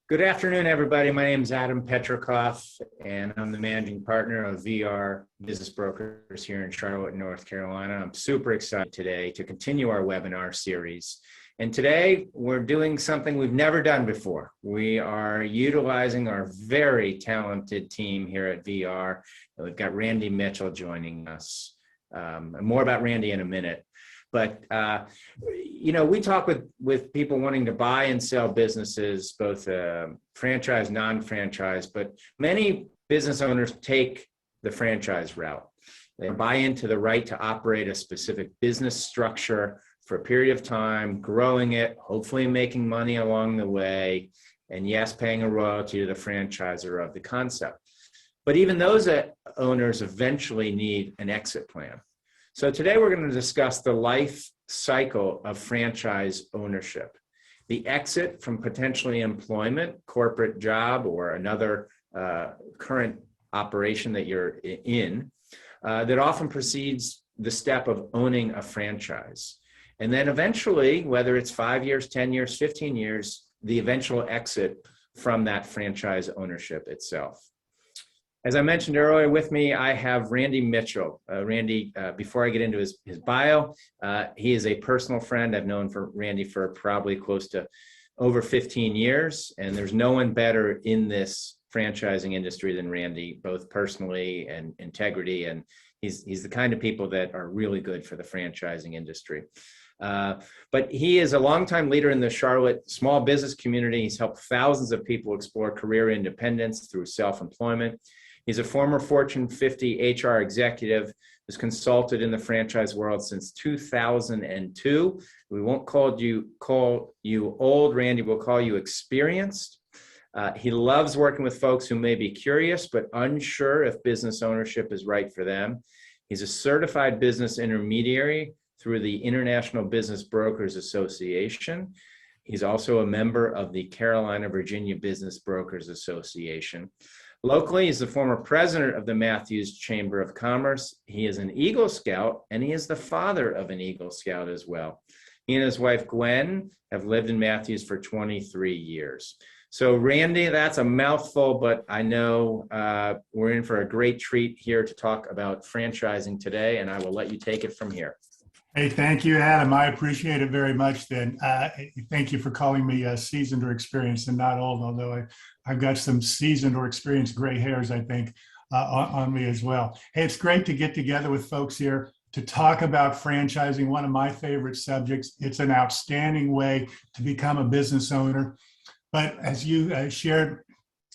Good afternoon, everybody. My name is Adam Petricoff, and I'm the managing partner of VR Business Brokers here in Charlotte, North Carolina. I'm super excited today to continue our webinar series. And today we're doing something we've never done before. We are utilizing our very talented team here at VR. We've got Randy Mitchell joining us. More about Randy in a minute. But, we talk with people wanting to buy and sell businesses, both franchise, non-franchise, but many business owners take the franchise route. They buy into the right to operate a specific business structure for a period of time, growing it, hopefully making money along the way, and yes, paying a royalty to the franchisor of the concept. But even those owners eventually need an exit plan. So today we're going to discuss the life cycle of franchise ownership, the exit from potentially employment, corporate job, or another current operation that you're in that often precedes the step of owning a franchise. And then eventually, whether it's 5 years, 10 years, 15 years, the eventual exit from that franchise ownership itself. As I mentioned earlier, with me, I have Randy Mitchell. Randy, before I get into his bio, he is a personal friend. I've known Randy for probably close to over 15 years, and there's no one better in this franchising industry than Randy, both personally and integrity, and he's the kind of people that are really good for the franchising industry. But he is a longtime leader in the Charlotte small business community. He's helped thousands of people explore career independence through self-employment. He's a former Fortune 50 HR executive who's consulted in the franchise world since 2002. We won't call you old, Randy. We'll call you experienced. He loves working with folks who may be curious but unsure if business ownership is right for them. He's a certified business intermediary through the International Business Brokers Association. He's also a member of the Carolina, Virginia Business Brokers Association. Locally, he's the former president of the Matthews Chamber of Commerce. He is an Eagle Scout, and he is the father of an Eagle Scout as well. He and his wife, Gwen, have lived in Matthews for 23 years. So, Randy, that's a mouthful, but I know we're in for a great treat here to talk about franchising today, and I will let you take it from here. Hey, thank you, Adam. I appreciate it very much then. Thank you for calling me seasoned or experienced and not old, although I've got some seasoned or experienced gray hairs, I think, on me as well. Hey, it's great to get together with folks here to talk about franchising, one of my favorite subjects. It's an outstanding way to become a business owner. But as you shared,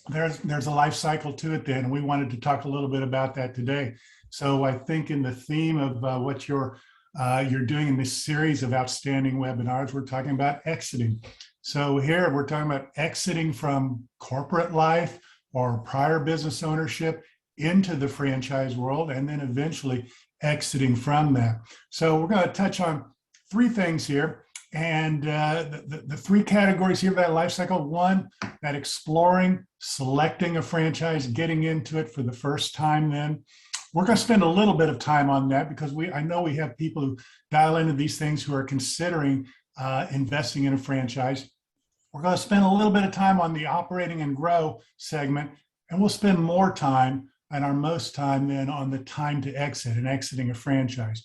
there's a life cycle to it then, and we wanted to talk a little bit about that today. So I think in the theme of what you're doing in this series of outstanding webinars, we're talking about exiting. So here we're talking about exiting from corporate life or prior business ownership into the franchise world, and then eventually exiting from that. So we're going to touch on three things here. And the three categories here of that life cycle: one, that exploring, selecting a franchise, getting into it for the first time then. We're going to spend a little bit of time on that because I know we have people who dial into these things who are considering investing in a franchise. We're going to spend a little bit of time on the operating and grow segment, and we'll spend more time and our most time then on the time to exit and exiting a franchise.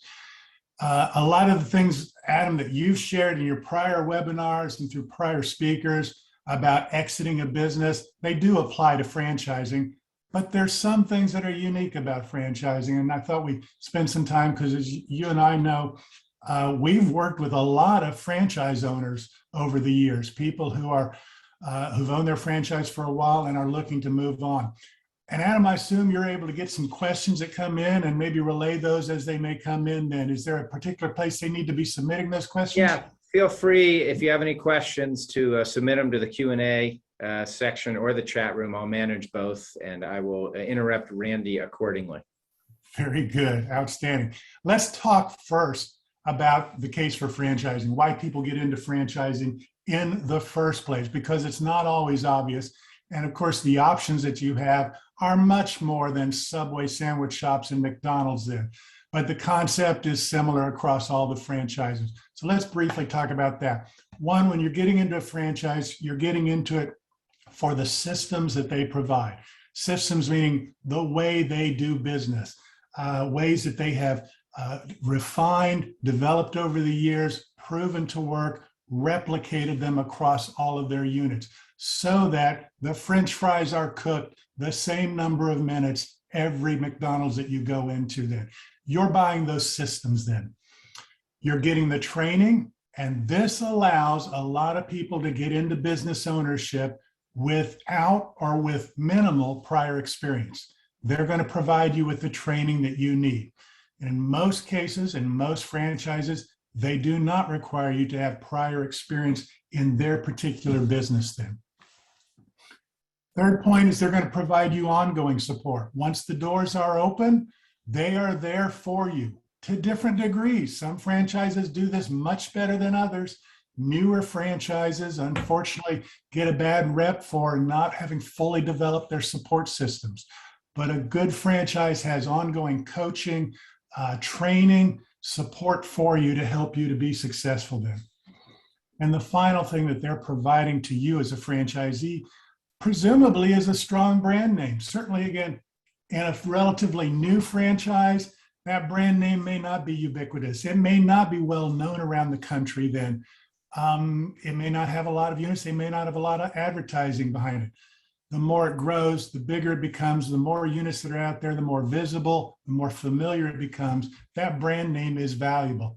A lot of the things, Adam, that you've shared in your prior webinars and through prior speakers about exiting a business, they do apply to franchising. But there's some things that are unique about franchising, and I thought we'd spend some time because, as you and I know, we've worked with a lot of franchise owners over the years, people who who've owned their franchise for a while and are looking to move on. And Adam, I assume you're able to get some questions that come in and maybe relay those as they may come in then. Is there a particular place they need to be submitting those questions? Yeah, feel free, if you have any questions, to submit them to the Q&A section or the chat room. I'll manage both, and I will interrupt Randy accordingly. Very good. Outstanding. Let's talk first about the case for franchising, why people get into franchising in the first place, because it's not always obvious. And of course, the options that you have are much more than Subway sandwich shops and McDonald's there. But the concept is similar across all the franchises. So let's briefly talk about that. One, when you're getting into a franchise, you're getting into it for the systems that they provide. Systems meaning the way they do business, ways that they have refined, developed over the years, proven to work, replicated them across all of their units so that the French fries are cooked the same number of minutes every McDonald's that you go into then. You're buying those systems then. You're getting the training, and this allows a lot of people to get into business ownership without or with minimal prior experience. They're going to provide you with the training that you need. In most cases, in most franchises, they do not require you to have prior experience in their particular business then. Third point is they're going to provide you ongoing support. Once the doors are open, they are there for you to different degrees. Some franchises do this much better than others. Newer franchises, unfortunately, get a bad rep for not having fully developed their support systems. But a good franchise has ongoing coaching, training, support for you to help you to be successful then. And the final thing that they're providing to you as a franchisee, presumably, is a strong brand name. Certainly, again, in a relatively new franchise, that brand name may not be ubiquitous. It may not be well known around the country then. It may not have a lot of units. They may not have a lot of advertising behind it. The more it grows, the bigger it becomes, the more units that are out there, the more visible, the more familiar it becomes. That brand name is valuable.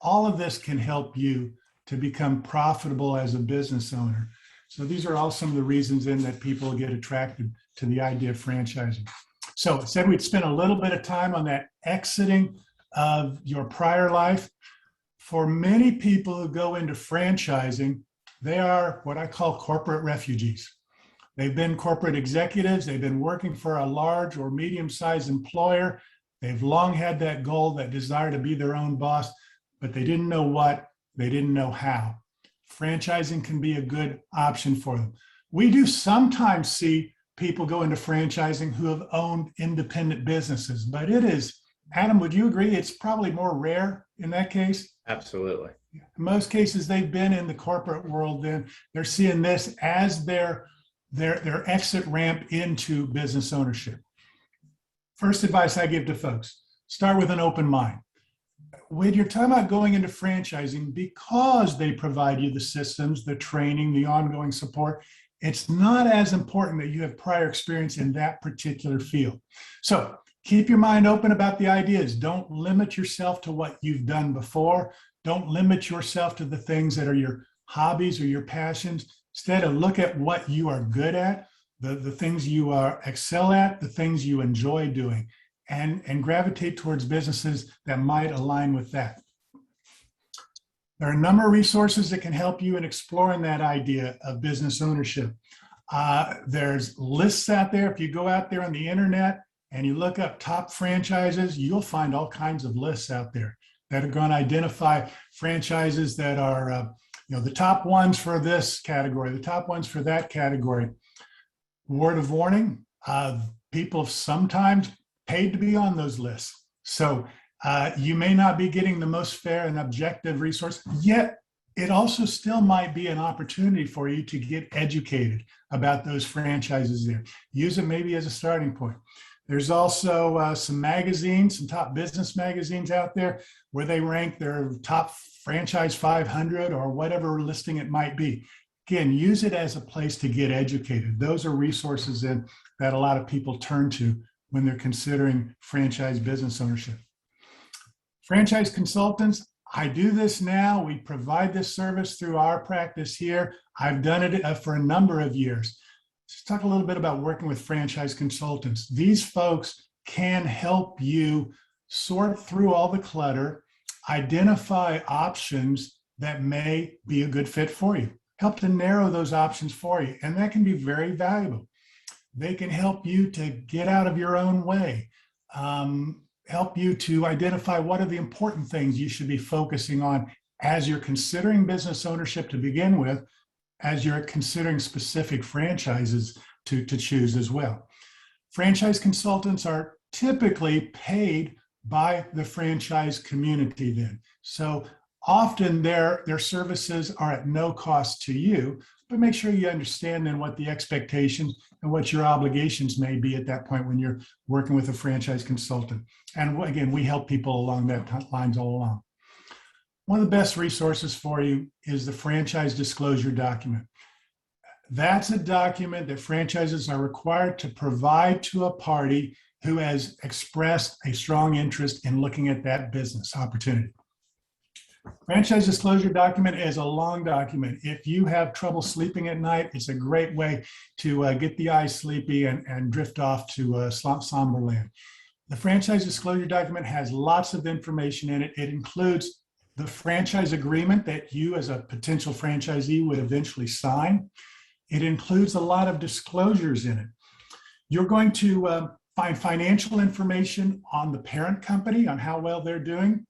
All of this can help you to become profitable as a business owner. So these are all some of the reasons then that people get attracted to the idea of franchising. So I said we'd spend a little bit of time on that exiting of your prior life. For many people who go into franchising, they are what I call corporate refugees. They've been corporate executives. They've been working for a large or medium-sized employer. They've long had that goal, that desire to be their own boss, but they didn't know what, they didn't know how. Franchising can be a good option for them. We do sometimes see people go into franchising who have owned independent businesses, but it is, Adam, would you agree it's probably more rare in that case? Absolutely. In most cases, they've been in the corporate world, then they're seeing this as their exit ramp into business ownership. First advice I give to folks, start with an open mind. When you're talking about going into franchising, because they provide you the systems, the training, the ongoing support, it's not as important that you have prior experience in that particular field. So keep your mind open about the ideas. Don't limit yourself to what you've done before. Don't limit yourself to the things that are your hobbies or your passions. Instead, look at what you are good at, the things you excel at, the things you enjoy doing, and gravitate towards businesses that might align with that. There are a number of resources that can help you in exploring that idea of business ownership. There's lists out there. If you go out there on the internet and you look up top franchises, you'll find all kinds of lists out there that are going to identify franchises that are the top ones for this category, the top ones for that category. Word of warning, people have sometimes paid to be on those lists. So you may not be getting the most fair and objective resource, yet it also still might be an opportunity for you to get educated about those franchises there. Use it maybe as a starting point. There's also some magazines, some top business magazines out there where they rank their top franchise 500 or whatever listing it might be. Again, use it as a place to get educated. Those are resources that a lot of people turn to when they're considering franchise business ownership. Franchise consultants, I do this now. We provide this service through our practice here. I've done it for a number of years. Let's talk a little bit about working with franchise consultants. These folks can help you sort through all the clutter, identify options that may be a good fit for you, help to narrow those options for you, and that can be very valuable. They can help you to get out of your own way, help you to identify what are the important things you should be focusing on as you're considering business ownership to begin with, as you're considering specific franchises to choose as well. Franchise consultants are typically paid by the franchise community then. So often their services are at no cost to you, but make sure you understand then what the expectations and what your obligations may be at that point when you're working with a franchise consultant. And again, we help people along that lines all along. One of the best resources for you is the franchise disclosure document. That's a document that franchises are required to provide to a party who has expressed a strong interest in looking at that business opportunity. Franchise disclosure document is a long document. If you have trouble sleeping at night, it's a great way to get the eyes sleepy and drift off to somber land. The franchise disclosure document has lots of information in it. It includes the franchise agreement that you as a potential franchisee would eventually sign. It includes a lot of disclosures in it. You're going to find financial information on the parent company, on how well they're doing.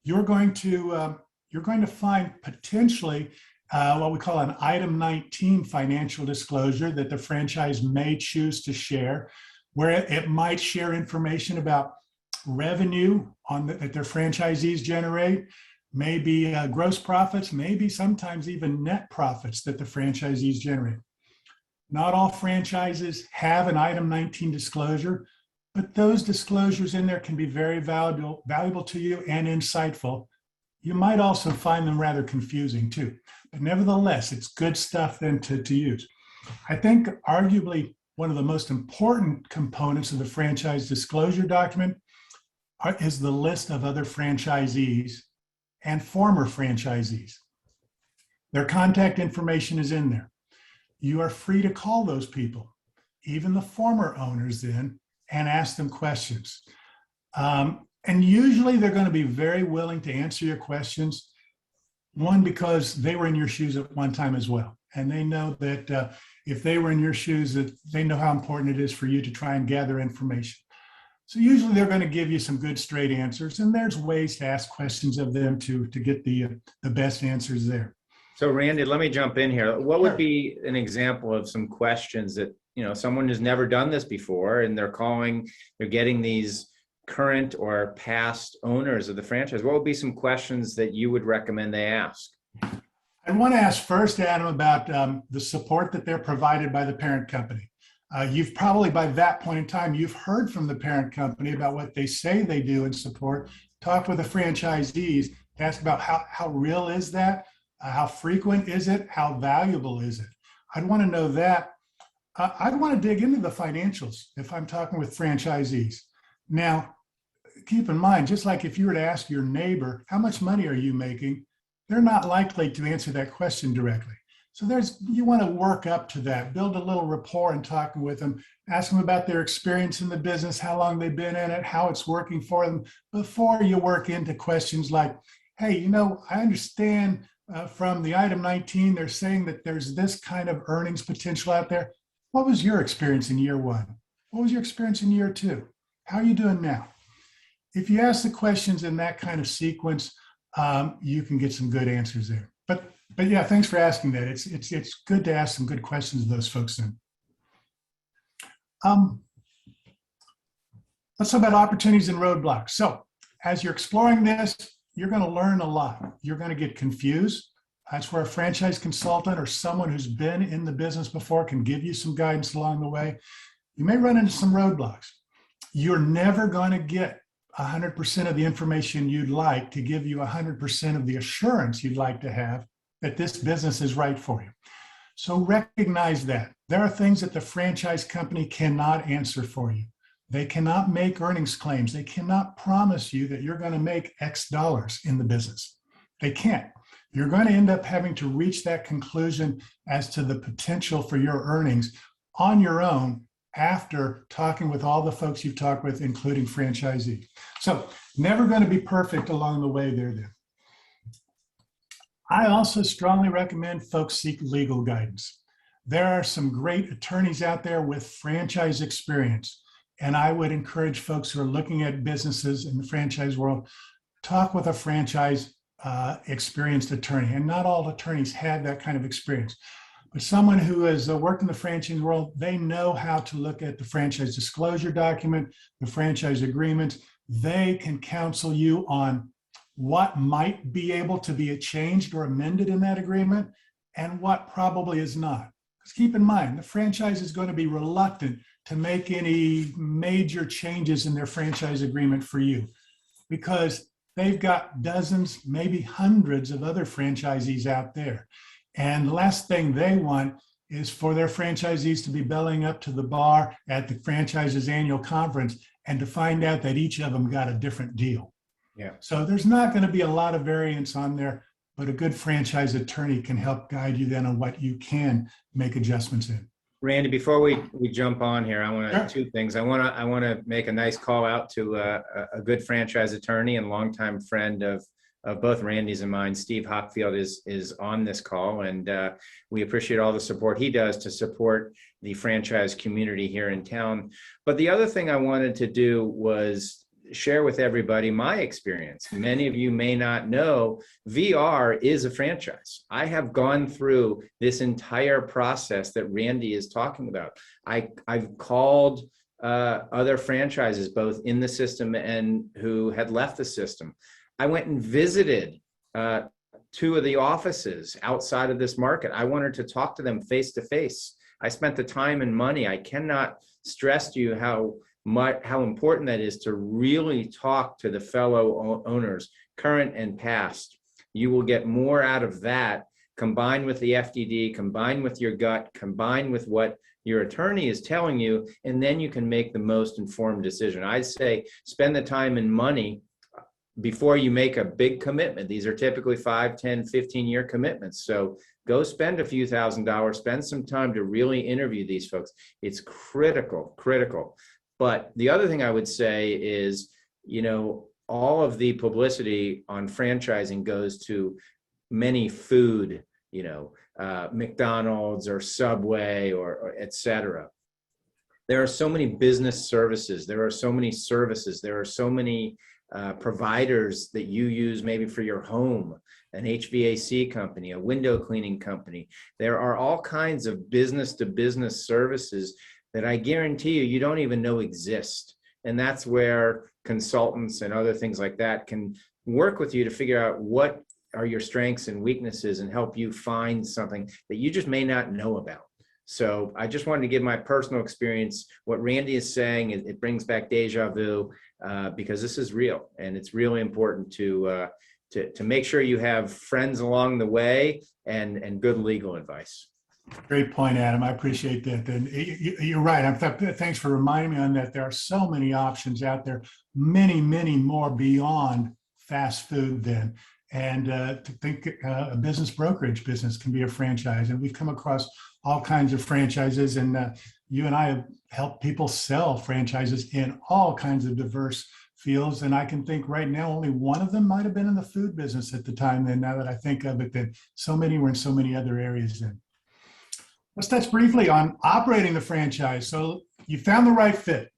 You're going to find potentially what we call an item 19 financial disclosure that the franchise may choose to share, where it might share information about revenue that their franchisees generate, maybe gross profits, maybe sometimes even net profits that the franchisees generate. Not all franchises have an item 19 disclosure, but those disclosures in there can be very valuable to you and insightful. You might also find them rather confusing too, but nevertheless, it's good stuff then to use. I think arguably one of the most important components of the franchise disclosure document is the list of other franchisees and former franchisees. Their contact information is in there. You are free to call those people, even the former owners then, and ask them questions. And usually they're going to be very willing to answer your questions. One, because they were in your shoes at one time as well. And they know that if they were in your shoes, that they know how important it is for you to try and gather information. So usually they're going to give you some good straight answers, and there's ways to ask questions of them to get the best answers there. So Randy, let me jump in here. What would be an example of some questions that, someone who's never done this before and they're getting these current or past owners of the franchise? What would be some questions that you would recommend they ask? I want to ask first, Adam, about the support that they're provided by the parent company. You've probably, by that point in time, you've heard from the parent company about what they say they do in support. Talk with the franchisees to ask about how real is that? How frequent is it? How valuable is it? I'd want to know that. I'd want to dig into the financials if I'm talking with franchisees. Now, keep in mind, just like if you were to ask your neighbor, how much money are you making? They're not likely to answer that question directly. So you want to work up to that, build a little rapport in talking with them, ask them about their experience in the business, how long they've been in it, how it's working for them, before you work into questions like, hey, I understand from the item 19, they're saying that there's this kind of earnings potential out there. What was your experience in year one? What was your experience in year two? How are you doing now? If you ask the questions in that kind of sequence, you can get some good answers there. But yeah, thanks for asking that. It's good to ask some good questions to those folks then. Let's talk about opportunities and roadblocks. So as you're exploring this, you're going to learn a lot. You're going to get confused. That's where a franchise consultant or someone who's been in the business before can give you some guidance along the way. You may run into some roadblocks. You're never going to get 100% of the information you'd like to give you 100% of the assurance you'd like to have that this business is right for you. So recognize that. There are things that the franchise company cannot answer for you. They cannot make earnings claims. They cannot promise you that you're going to make X dollars in the business. They can't. You're going to end up having to reach that conclusion as to the potential for your earnings on your own after talking with all the folks you've talked with, including franchisees. So never going to be perfect along the way there then. I also strongly recommend folks seek legal guidance. There are some great attorneys out there with franchise experience, and I would encourage folks who are looking at businesses in the franchise world, talk with a franchise experienced attorney. And not all attorneys have that kind of experience. But someone who has worked in the franchise world, they know how to look at the franchise disclosure document, the franchise agreement. They can counsel you on what might be able to be changed or amended in that agreement and what probably is not. Because keep in mind, the franchise is going to be reluctant to make any major changes in their franchise agreement for you because they've got dozens, maybe hundreds of other franchisees out there. And the last thing they want is for their franchisees to be belling up to the bar at the franchise's annual conference and to find out that each of them got a different deal. Yeah. So there's not going to be a lot of variance on there, but a good franchise attorney can help guide you then on what you can make adjustments in. Randy, before we jump on here, I want to Sure. two things. I want to make a nice call out to a good franchise attorney and longtime friend of both Randy's and mine. Steve Hockfield is on this call, and we appreciate all the support he does to support the franchise community here in town. But the other thing I wanted to do was share with everybody my experience. Many of you may not know, VR is a franchise. I have gone through this entire process that Randy is talking about. I've called other franchises, both in the system and who had left the system. I went and visited two of the offices outside of this market. I wanted to talk to them face to face. I spent the time and money. I cannot stress to you how important that is to really talk to the fellow owners, current and past. You will get more out of that, combined with the FDD, combined with your gut, combined with what your attorney is telling you, and then you can make the most informed decision. I'd say spend the time and money before you make a big commitment. These are typically 5, 10, 15-year commitments. So go spend a few $1,000s, spend some time to really interview these folks. It's critical. But the other thing I would say is, all of the publicity on franchising goes to many food, McDonald's or Subway or et cetera. There are so many business services. There are so many services. There are so many providers that you use maybe for your home, an HVAC company, a window cleaning company. There are all kinds of business to business services that I guarantee you don't even know exist. And that's where consultants and other things like that can work with you to figure out what are your strengths and weaknesses and help you find something that you just may not know about. So I just wanted to give my personal experience. What Randy is saying, it brings back deja vu because this is real, and it's really important to make sure you have friends along the way and good legal advice. Great point, Adam. I appreciate that. And you're right. Thanks for reminding me on that. There are so many options out there, many, many more beyond fast food then. And to think a business brokerage business can be a franchise. And we've come across all kinds of franchises. And you and I have helped people sell franchises in all kinds of diverse fields. And I can think right now, only one of them might have been in the food business at the time. Then now that I think of it, that so many were in so many other areas then. Let's touch briefly on operating the franchise. So you found the right fit.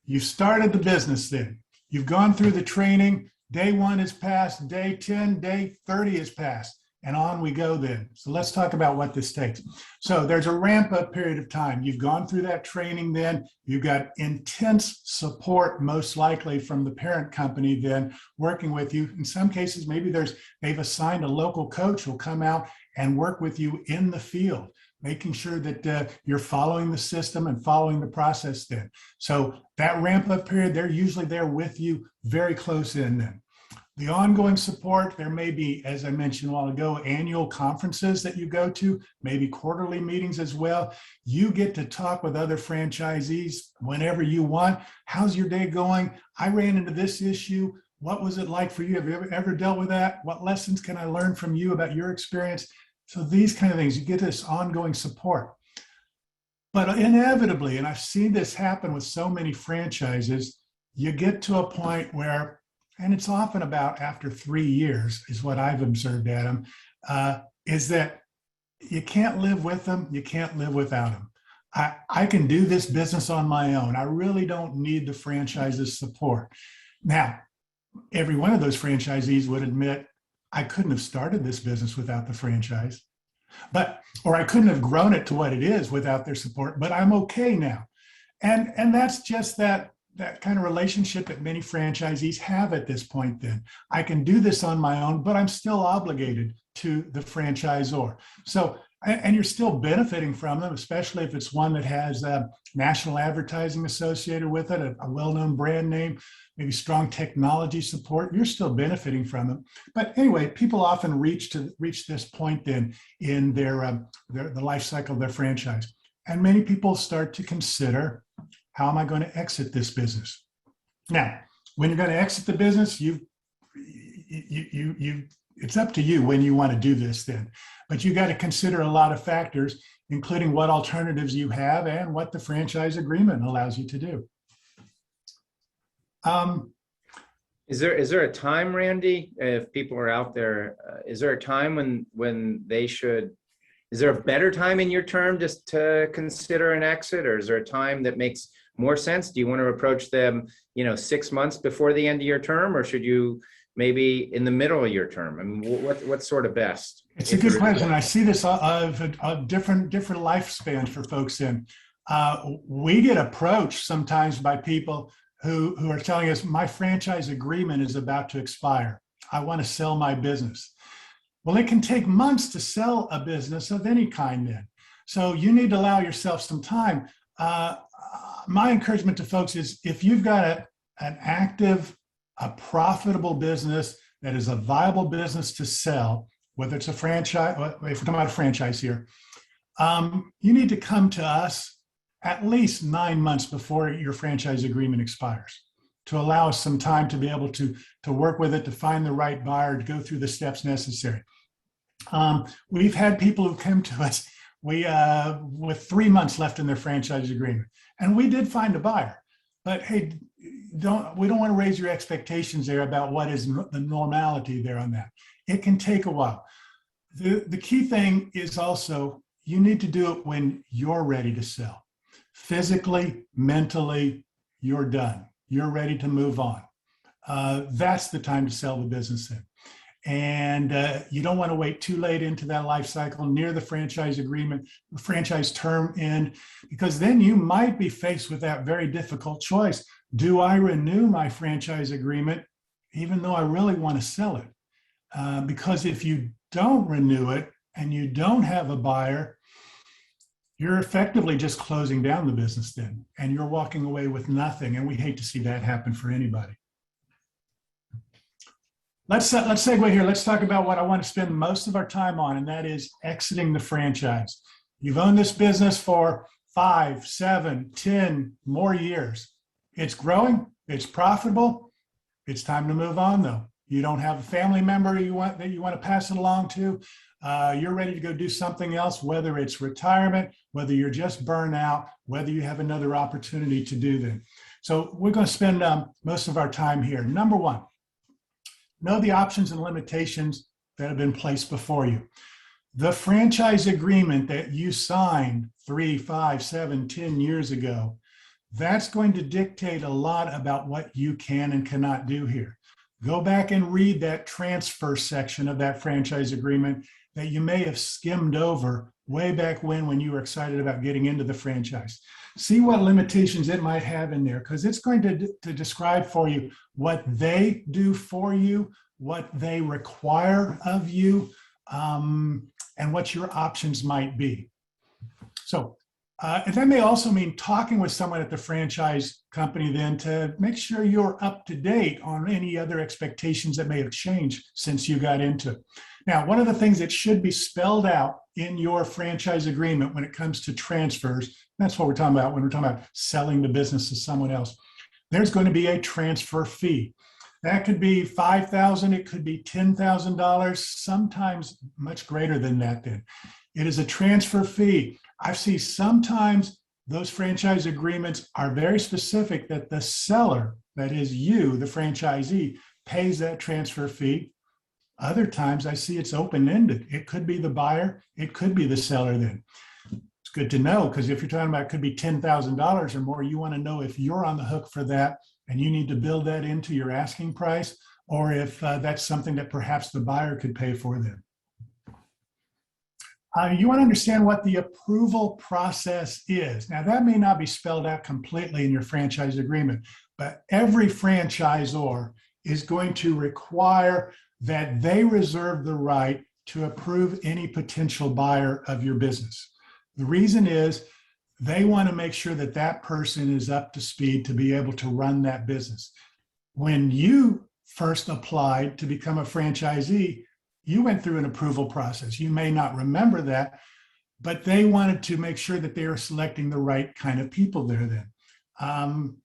You started the business then. You've gone through the training. Day 1 is passed. Day 10, day 30 is passed. And on we go then. So let's talk about what this takes. So there's a ramp up period of time. You've gone through that training then. You've got intense support, most likely from the parent company then working with you. In some cases, maybe they've assigned a local coach who'll come out and work with you in the field, making sure that you're following the system and following the process then. So that ramp up period, they're usually there with you very close in then. The ongoing support, there may be, as I mentioned a while ago, annual conferences that you go to, maybe quarterly meetings as well. You get to talk with other franchisees whenever you want. How's your day going? I ran into this issue. What was it like for you? Have you ever dealt with that? What lessons can I learn from you about your experience? So these kind of things, you get this ongoing support. But inevitably, and I've seen this happen with so many franchises, you get to a point where, and it's often about after 3 years is what I've observed, Adam, is that you can't live with them, you can't live without them. I can do this business on my own. I really don't need the franchise's support. Now, every one of those franchisees would admit, I couldn't have started this business without the franchise, or I couldn't have grown it to what it is without their support, but I'm okay now. And that's just that kind of relationship that many franchisees have at this point then. I can do this on my own, but I'm still obligated to the franchisor. So, and you're still benefiting from them, especially if it's one that has national advertising associated with it, a well-known brand name, maybe strong technology support. You're still benefiting from them. But anyway, people often reach this point then in the life cycle of their franchise. And many people start to consider, how am I going to exit this business? Now, when you're going to exit the business, it's up to you when you want to do this then. But you got to consider a lot of factors, including what alternatives you have and what the franchise agreement allows you to do. Is there a time, Randy, if people are out there, is there a time when they should, is there a better time in your term just to consider an exit, or is there a time that makes more sense? Do you want to approach them, 6 months before the end of your term, or should you maybe in the middle of your term? I mean, what's sort of best? It's a good question. I see this of different lifespans for folks in. We get approached sometimes by people who are telling us, my franchise agreement is about to expire. I want to sell my business. Well, it can take months to sell a business of any kind then. So you need to allow yourself some time. My encouragement to folks is, if you've got an active, a profitable business that is a viable business to sell, whether it's a franchise, if we're talking about a franchise here, you need to come to us at least 9 months before your franchise agreement expires, to allow us some time to be able to work with it, to find the right buyer, to go through the steps necessary. We've had people who come to us with 3 months left in their franchise agreement, and we did find a buyer. But hey, we don't want to raise your expectations there about what is the normality there on that. It can take a while. The key thing is also, you need to do it when you're ready to sell. Physically, mentally, you're done. You're ready to move on. That's the time to sell the business in. And you don't want to wait too late into that life cycle, near the franchise agreement, franchise term end, because then you might be faced with that very difficult choice. Do I renew my franchise agreement even though I really want to sell it? Because if you don't renew it and you don't have a buyer, you're effectively just closing down the business then, and you're walking away with nothing. And we hate to see that happen for anybody. Let's segue here. Let's talk about what I want to spend most of our time on, and that is exiting the franchise. You've owned this business for 5, 7, 10 more years. It's growing. It's profitable. It's time to move on, though. You don't have a family member that you want to pass it along to. You're ready to go do something else, whether it's retirement, whether you're just burned out, whether you have another opportunity to do that. So we're going to spend most of our time here. Number one, know the options and limitations that have been placed before you. The franchise agreement that you signed 3, 5, 7, 10 years ago, that's going to dictate a lot about what you can and cannot do here. Go back and read that transfer section of that franchise agreement that you may have skimmed over way back when you were excited about getting into the franchise. See what limitations it might have in there, because it's going to describe for you what they do for you, what they require of you, and what your options might be. So, and that may also mean talking with someone at the franchise company then to make sure you're up to date on any other expectations that may have changed since you got into it. Now, one of the things that should be spelled out in your franchise agreement when it comes to transfers, that's what we're talking about when we're talking about selling the business to someone else, there's going to be a transfer fee. That could be $5,000, it could be $10,000, sometimes much greater than that then. It is a transfer fee. I see sometimes those franchise agreements are very specific that the seller, that is you, the franchisee, pays that transfer fee. Other times I see it's open-ended. It could be the buyer, it could be the seller then. It's good to know, because if you're talking about it could be $10,000 or more, you want to know if you're on the hook for that and you need to build that into your asking price, or if that's something that perhaps the buyer could pay for them. You want to understand what the approval process is. Now, that may not be spelled out completely in your franchise agreement, but every franchisor is going to require that they reserve the right to approve any potential buyer of your business. The reason is they want to make sure that that person is up to speed to be able to run that business. When you first applied to become a franchisee, you went through an approval process. You may not remember that, but they wanted to make sure that they were selecting the right kind of people there then.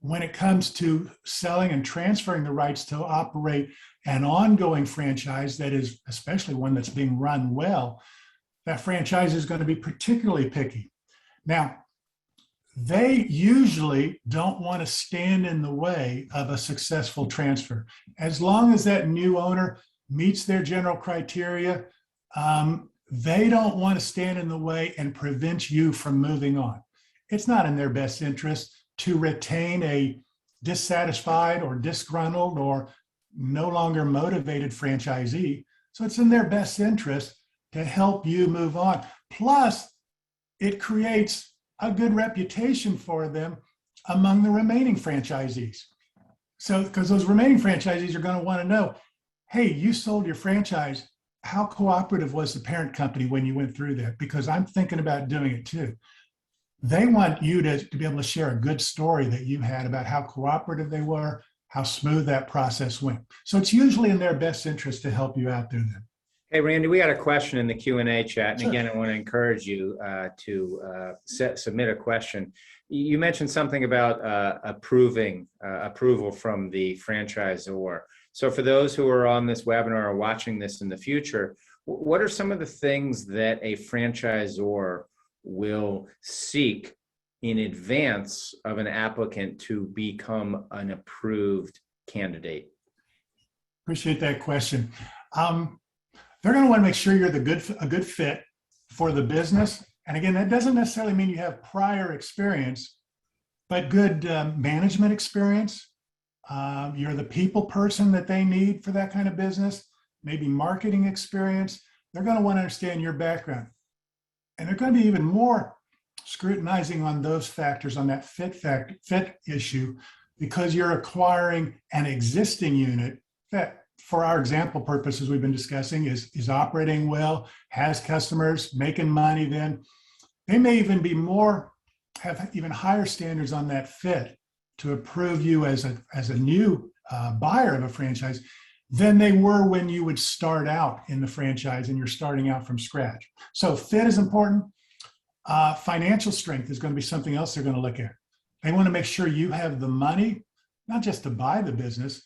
When it comes to selling and transferring the rights to operate an ongoing franchise, that is especially one that's being run well, that franchise is going to be particularly picky. Now, they usually don't want to stand in the way of a successful transfer. As long as that new owner meets their general criteria, they don't want to stand in the way and prevent you from moving on. It's not in their best interest to retain a dissatisfied or disgruntled or no longer motivated franchisee. So it's in their best interest to help you move on. Plus, it creates a good reputation for them among the remaining franchisees. So, because those remaining franchisees are going to want to know, hey, you sold your franchise. How cooperative was the parent company when you went through that? Because I'm thinking about doing it too. They want you to be able to share a good story that you had about how cooperative they were, how smooth that process went. So it's usually in their best interest to help you out there then. Hey, Randy, we got a question in the Q&A chat. And Sure. again, I want to encourage you to submit a question. You mentioned something about approval from the franchisor. So for those who are on this webinar or watching this in the future, what are some of the things that a franchisor will seek in advance of an applicant to become an approved candidate? Appreciate that question. They're going to want to make sure you're a good fit for the business. And again, that doesn't necessarily mean you have prior experience, but good management experience. You're the people person that they need for that kind of business, maybe marketing experience. They're going to want to understand your background. And they're going to be even more scrutinizing on those factors, on that fit issue, because you're acquiring an existing unit that, for our example purposes we've been discussing, is operating well, has customers, making money. Then they may even have even higher standards on that fit to approve you as a new buyer of a franchise than they were when you would start out in the franchise and you're starting out from scratch. So fit is important. Financial strength is going to be something else they're going to look at. They want to make sure you have the money, not just to buy the business,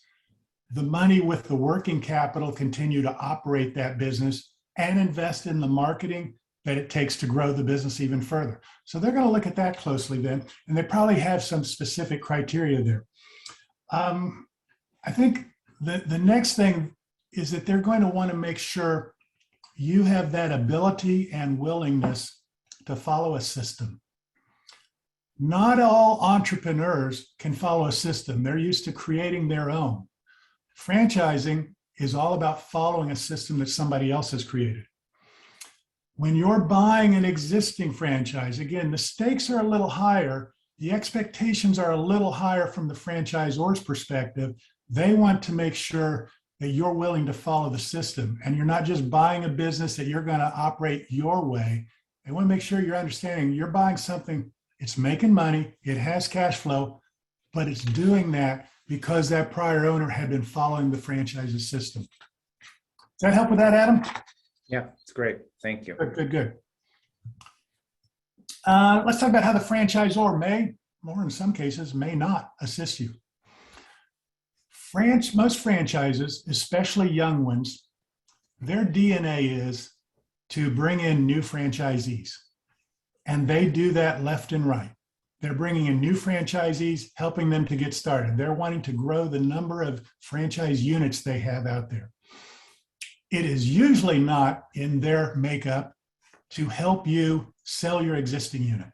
the money with the working capital, continue to operate that business and invest in the marketing that it takes to grow the business even further. So they're going to look at that closely then, and they probably have some specific criteria there. I think the next thing is that they're going to want to make sure you have that ability and willingness to follow a system. Not all entrepreneurs can follow a system. They're used to creating their own. Franchising is all about following a system that somebody else has created. When you're buying an existing franchise, again, the stakes are a little higher. The expectations are a little higher from the franchisor's perspective. They want to make sure that you're willing to follow the system and you're not just buying a business that you're going to operate your way. They want to make sure you're understanding you're buying something, it's making money, it has cash flow, but it's doing that because that prior owner had been following the franchise's system. Does that help with that, Adam? Yeah, it's great. Thank you. Good. Let's talk about how the franchisor may, or in some cases, may not assist you. Most franchises, especially young ones, their DNA is to bring in new franchisees. And they do that left and right. They're bringing in new franchisees, helping them to get started. They're wanting to grow the number of franchise units they have out there. It is usually not in their makeup to help you sell your existing unit.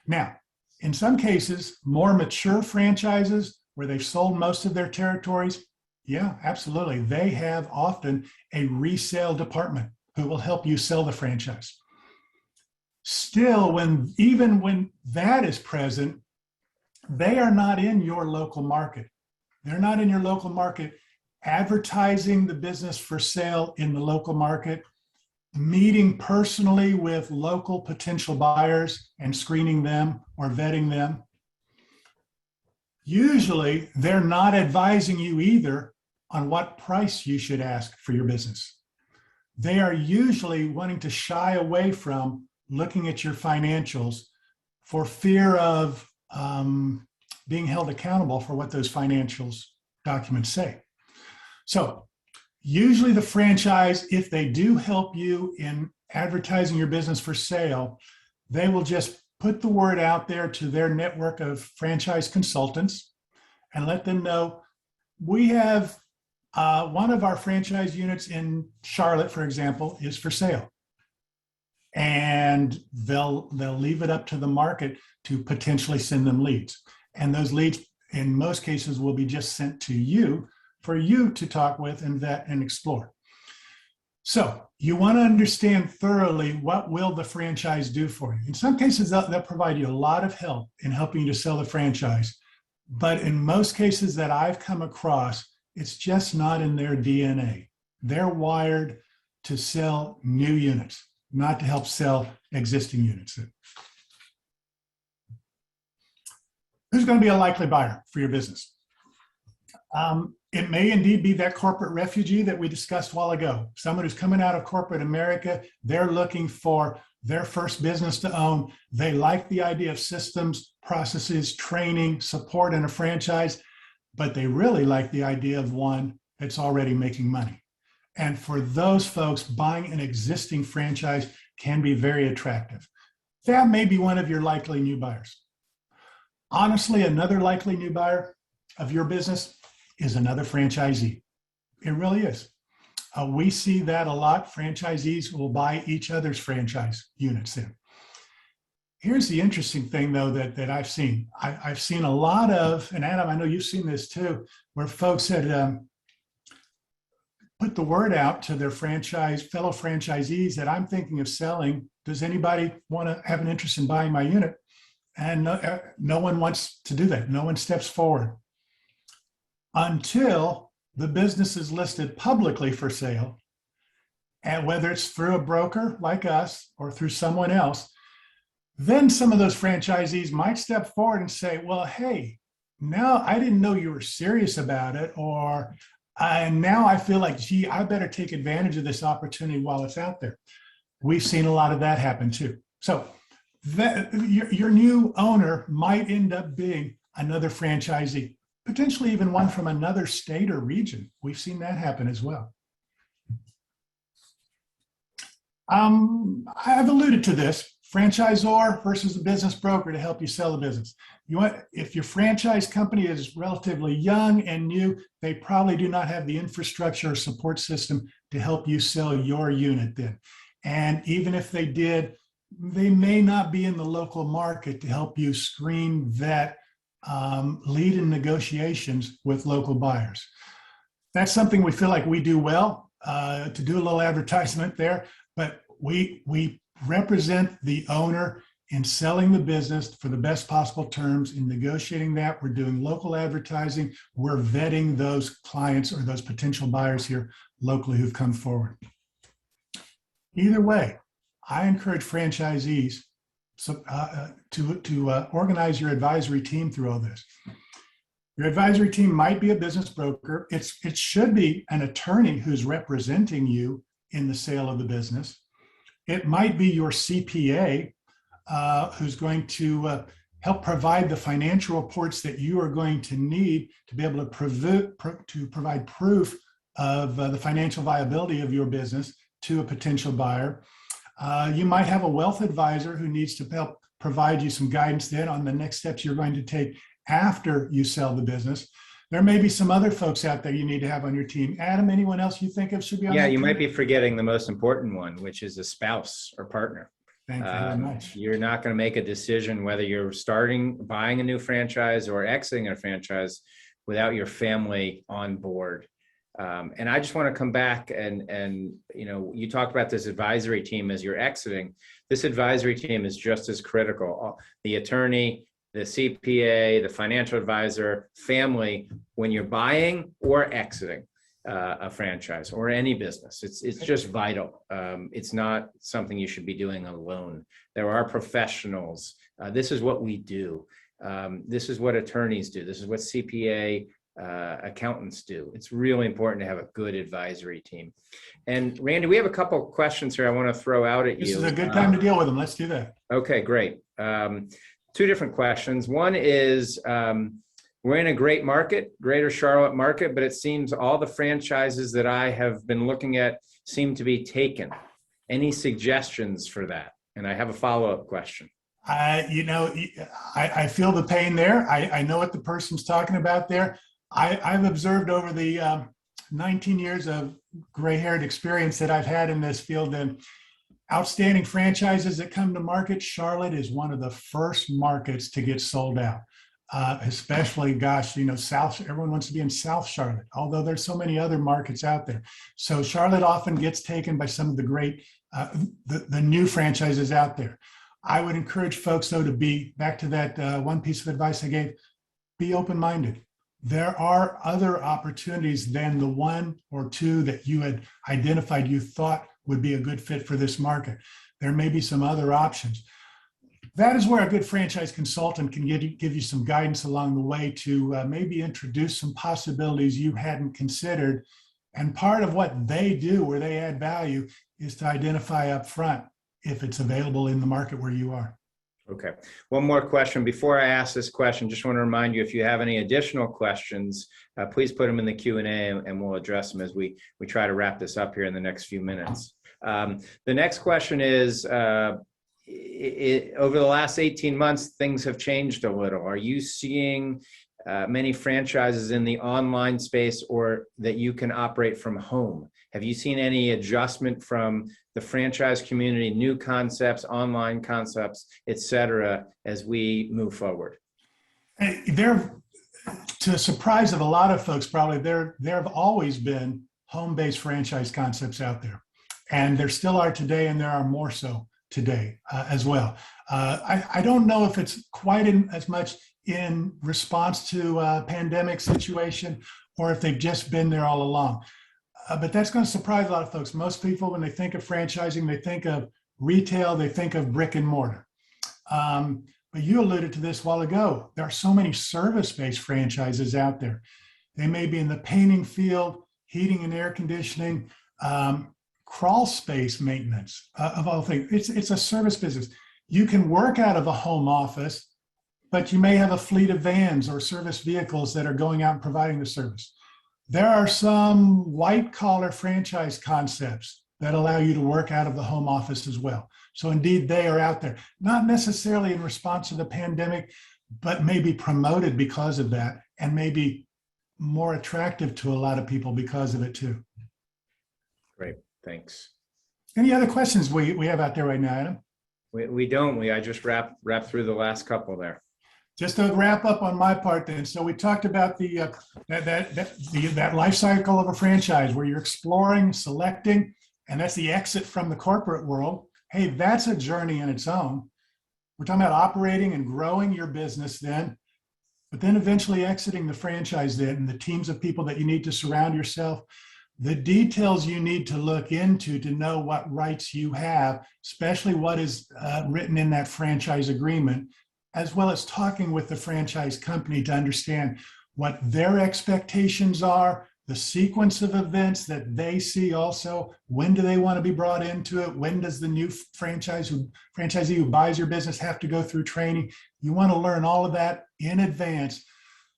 Now, in some cases, more mature franchises where they've sold most of their territories, yeah, absolutely. They have often a resale department who will help you sell the franchise. Still, even when that is present, they are not in your local market. They're not in your local market advertising the business for sale in the local market, meeting personally with local potential buyers and screening them or vetting them. Usually, they're not advising you either on what price you should ask for your business. They are usually wanting to shy away from looking at your financials for fear of being held accountable for what those financials documents say. So usually the franchise, if they do help you in advertising your business for sale, they will just put the word out there to their network of franchise consultants and let them know, we have one of our franchise units in Charlotte, for example, is for sale. And they'll leave it up to the market to potentially send them leads. And those leads, in most cases, will be just sent to you for you to talk with and vet and explore. So you want to understand thoroughly what will the franchise do for you. In some cases, they'll provide you a lot of help in helping you to sell the franchise. But in most cases that I've come across, it's just not in their DNA. They're wired to sell new units, not to help sell existing units. Who's going to be a likely buyer for your business? It may indeed be that corporate refugee that we discussed a while ago. Someone who's coming out of corporate America, they're looking for their first business to own. They like the idea of systems, processes, training, support in a franchise, but they really like the idea of one that's already making money. And for those folks, buying an existing franchise can be very attractive. That may be one of your likely new buyers. Honestly, another likely new buyer of your business is another franchisee. It really is. We see that a lot. Franchisees will buy each other's franchise units in. Here's the interesting thing, though, that I've seen. I've seen a lot of, and Adam, I know you've seen this too, where folks had put the word out to their fellow franchisees that I'm thinking of selling. Does anybody want to have an interest in buying my unit? And no one wants to do that. No one steps forward until the business is listed publicly for sale. And whether it's through a broker like us or through someone else, then some of those franchisees might step forward and say, well, hey, now I didn't know you were serious about it, or now I feel like, gee, I better take advantage of this opportunity while it's out there. We've seen a lot of that happen too. So your new owner might end up being another franchisee, potentially even one from another state or region. We've seen that happen as well. I've alluded to this, franchisor versus a business broker to help you sell the business. If your franchise company is relatively young and new, they probably do not have the infrastructure or support system to help you sell your unit then. And even if they did, they may not be in the local market to help you screen, vet, lead in negotiations with local buyers. That's something we feel like we do well, to do a little advertisement there, but we represent the owner in selling the business for the best possible terms, in negotiating that. We're doing local advertising. We're vetting those clients or those potential buyers here locally who've come forward. Either way, I encourage franchisees to organize your advisory team through all this. Your advisory team might be a business broker. It should be an attorney who's representing you in the sale of the business. It might be your CPA who's going to help provide the financial reports that you are going to need to be able to provide proof of the financial viability of your business to a potential buyer. You might have a wealth advisor who needs to help provide you some guidance then on the next steps you're going to take after you sell the business. There may be some other folks out there you need to have on your team. Adam, anyone else you think of should be on Yeah, that you team? might be forgetting the most important one, which is a spouse or partner. Thank you very much. You're not going to make a decision whether you're buying a new franchise or exiting a franchise without your family on board. And I just want to come back and you talked about this advisory team as you're exiting. This advisory team is just as critical. The attorney, the CPA, the financial advisor, family, when you're buying or exiting. a franchise or any business. It's just vital. It's not something you should be doing alone. There are professionals. This is what we do. This is what attorneys do. This is what CPA accountants do. It's really important to have a good advisory team. And Randy, we have a couple of questions here I want to throw out at you. This is a good time to deal with them. Let's do that. Okay, great. Two different questions. One is, we're in a great market, Greater Charlotte market, but it seems all the franchises that I have been looking at seem to be taken. Any suggestions for that? And I have a follow-up question. I feel the pain there. I know what the person's talking about there. I've observed over the 19 years of gray-haired experience that I've had in this field, and outstanding franchises that come to market, Charlotte is one of the first markets to get sold out. Especially, South, everyone wants to be in South Charlotte, although there's so many other markets out there. So Charlotte often gets taken by some of the great, the new franchises out there. I would encourage folks, though, to be, back to that one piece of advice I gave, be open-minded. There are other opportunities than the one or two that you had identified you thought would be a good fit for this market. There may be some other options. That is where a good franchise consultant can give you some guidance along the way to maybe introduce some possibilities you hadn't considered. And part of what they do, where they add value, is to identify up front if it's available in the market where you are. Okay. One more question. Before I ask this question, just want to remind you, if you have any additional questions, please put them in the Q&A and we'll address them as we try to wrap this up here in the next few minutes. The next question is, over the last 18 months, things have changed a little. Are you seeing many franchises in the online space, or that you can operate from home? Have you seen any adjustment from the franchise community, new concepts, online concepts, et cetera, as we move forward? There, to the surprise of a lot of folks, probably there have always been home-based franchise concepts out there, and there still are today, and there are more so today as well. I don't know if it's quite as much in response to a pandemic situation, or if they've just been there all along. But that's going to surprise a lot of folks. Most people, when they think of franchising, they think of retail, they think of brick and mortar. But you alluded to this a while ago. There are so many service-based franchises out there. They may be in the painting field, heating and air conditioning, crawl space maintenance, of all things. It's a service business. You can work out of a home office, but you may have a fleet of vans or service vehicles that are going out and providing the service. There are some white-collar franchise concepts that allow you to work out of the home office as well. So indeed, they are out there, not necessarily in response to the pandemic, but maybe promoted because of that, and maybe more attractive to a lot of people because of it too. Great, thanks. Any other questions we have out there right now, Adam? We don't. I just wrapped through the last couple there. Just to wrap up on my part then, so we talked about that life cycle of a franchise where you're exploring, selecting, and that's the exit from the corporate world. Hey, that's a journey in its own. We're talking about operating and growing your business then, but then eventually exiting the franchise then, and the teams of people that you need to surround yourself, the details you need to look into to know what rights you have, especially what is written in that franchise agreement, as well as talking with the franchise company to understand what their expectations are, the sequence of events that they see also. When do they want to be brought into it? When does the new franchisee who buys your business have to go through training? You want to learn all of that in advance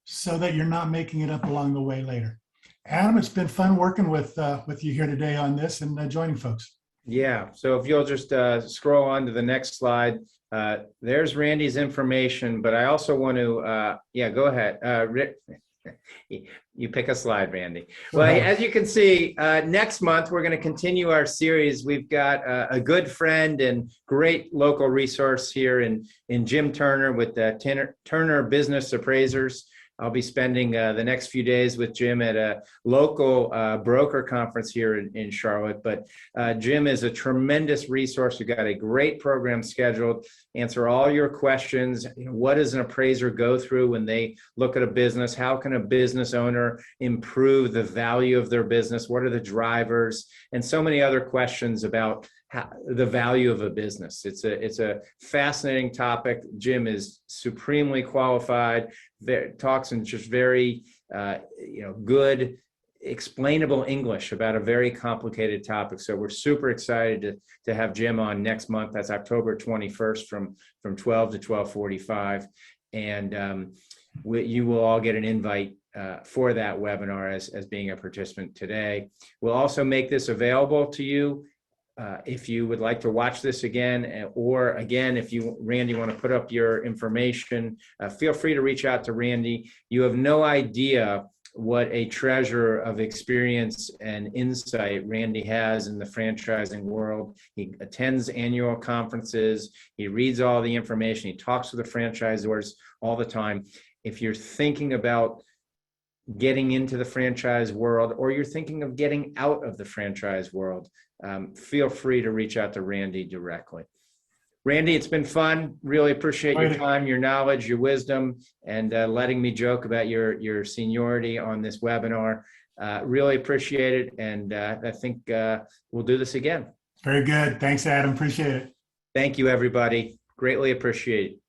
so that you're not making it up along the way later. Adam, it's been fun working with you here today on this and joining folks. Yeah, so if you'll just scroll on to the next slide. There's Randy's information, but I also want to, go ahead. Rick, you pick a slide, Randy. Well, as you can see, next month, we're going to continue our series. We've got a good friend and great local resource here in Jim Turner with the Turner Business Appraisers. I'll be spending the next few days with Jim at a local broker conference here in Charlotte. But Jim is a tremendous resource. We've got a great program scheduled. Answer all your questions. What does an appraiser go through when they look at a business? How can a business owner improve the value of their business? What are the drivers? And so many other questions about the value of a business. It's a fascinating topic. Jim is supremely qualified, talks in just very good, explainable English about a very complicated topic. So we're super excited to have Jim on next month. That's October 21st from 12 to 12:45. And you will all get an invite for that webinar as being a participant today. We'll also make this available to you if you would like to watch this again, or again, if you, Randy, want to put up your information, feel free to reach out to Randy. You have no idea what a treasure of experience and insight Randy has in the franchising world. He attends annual conferences. He reads all the information. He talks to the franchisors all the time. If you're thinking about getting into the franchise world, or you're thinking of getting out of the franchise world, feel free to reach out to Randy directly. Randy, it's been fun. Really appreciate your time, your knowledge, your wisdom, and letting me joke about your seniority on this webinar. Really appreciate it, and I think we'll do this again. Very good. Thanks, Adam. Appreciate it. Thank you, everybody. Greatly appreciate it.